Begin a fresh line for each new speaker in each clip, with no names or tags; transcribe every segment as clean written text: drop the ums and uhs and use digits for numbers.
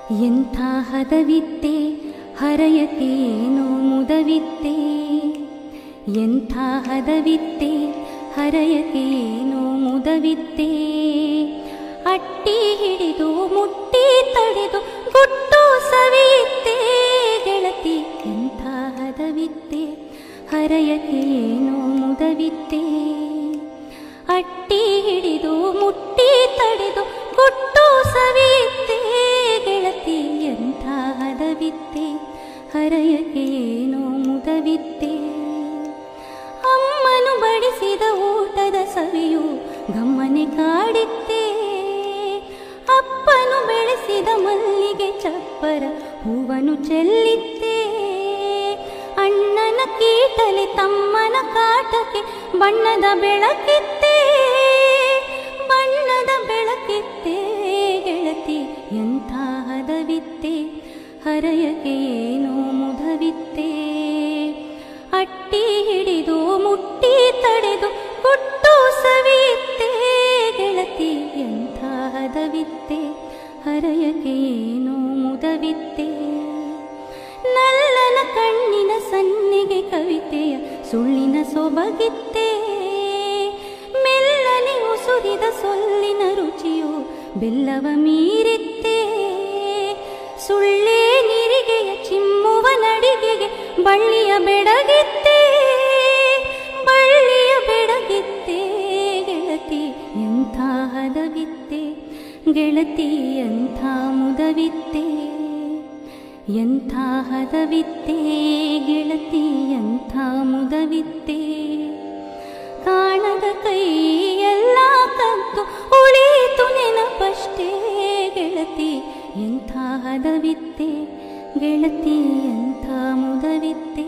ಎಂಥ ಹದವಿತ್ತೆ ಹರಯಕೇನೋ ಮುದವಿತ್ತೆ, ಎಂಥ ಹದವಿತ್ತೆ ಹರಯಕೇನೋ ಮುದವಿತ್ತೆ. ಅಟ್ಟಿ ಹಿಡಿದು ಮುಟ್ಟಿ ತಡೆದು ಗುಟ್ಟು ಸವಿಯುತ್ತೆ ಗೆಳತಿ, ಎಂಥ ಹದವಿತ್ತೆ ಹರಯಕೇನೋ ಮುದವಿತ್ತೆ. ಅಟ್ಟಿ ಹಿಡಿದು ಮುಟ್ಟಿ ತಡೆದು ಗುಟ್ಟು ಸವಿಯುತ್ತೆ ಗೆಳತಿ, ಎಂಥ ಹದವಿತ್ತೆ ಹರಯಕೇನೋ ಮುದವಿತ್ತೆ. ಅಮ್ಮನು ಬಡಿಸಿದ ಊಟದ ಸವಿಯು ಗಮ್ಮನೆ ಕಾಡಿತ್ತೆ, ಅಪ್ಪನು ಬೆಳೆಸಿದ ಮಲ್ಲಿಗೆ ಚಪ್ಪರ ಹೂವನು ಚೆಲ್ಲಿತ್ತೆ. ಅಣ್ಣನ ಕೀಟಲೆ ತಮ್ಮನ ಕಾಟಕ್ಕೆ ಬಣ್ಣದ ಬೆಳಕಿತ್ತೆ, ಬಣ್ಣದ ಬೆಳಕಿತ್ತೆ ಗೆಳತಿ, ಎಂಥ ಹದವಿತ್ತೆ ಹರಯಕೇನೋ ಮುದವಿತ್ತೆ. ಅಟ್ಟಿ ಹಿಡಿದು ಮುಟ್ಟಿ ತಡೆದು ಗುಟ್ಟು ಸವಿಯುತ್ತೆ ಗೆಳತಿ, ಎಂಥ ಹದವಿತ್ತೆ ಹರಯಕೇನೋ ಮುದವಿತ್ತೆ. ನಲ್ಲನ ಕಣ್ಣಿನ ಸನ್ನಿಗೆ ಕವಿತೆಯ ಸುಳ್ಳಿನ ಸೊಬಗಿತ್ತೆ, ಮೆಲ್ಲನೆ ಉಸುರಿದ ಸೊಲ್ಲಿನ ರುಚಿಯು ಬೆಲ್ಲವ ಮೀರಿತ್ತೆ. ಸುಳ್ಳೇ ನಿರಿಗೆಯ ಚಿಮ್ಮುವ ನಡಿಗೆಗೆ ಬಳ್ಳಿಯ ಬೆಡಗಿತ್ತೆ, ಬಳ್ಳಿಯ ಬೆಡಗಿತ್ತೆ ಗೆಳತಿ, ಎಂಥ ಹದವಿತ್ತೆ ಗೆಳತಿ, ಎಂಥ ಮುದವಿತ್ತೆ. ಎಂಥ ಹದವಿತ್ತೆ ಗೆಳತಿ, ಎಂಥ ಮುದವಿತ್ತೆ. ಕಾಣದ ಕೈ ಎಲ್ಲ ಕದ್ದು ಉಳಿಯಿತು ನೆನಪಷ್ಟೇ ಗೆಳತಿ, ಎಂಥ ಹದವಿತ್ತೆ ಗೆಳತಿ, ಎಂಥ ಮುದವಿತ್ತೆ.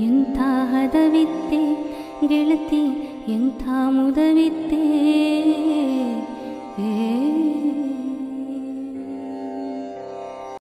ಎಂಥ ಹದವಿತ್ತೆ ಗೆಳತಿ, ಎಂಥ ಮುದವಿತ್ತೆ.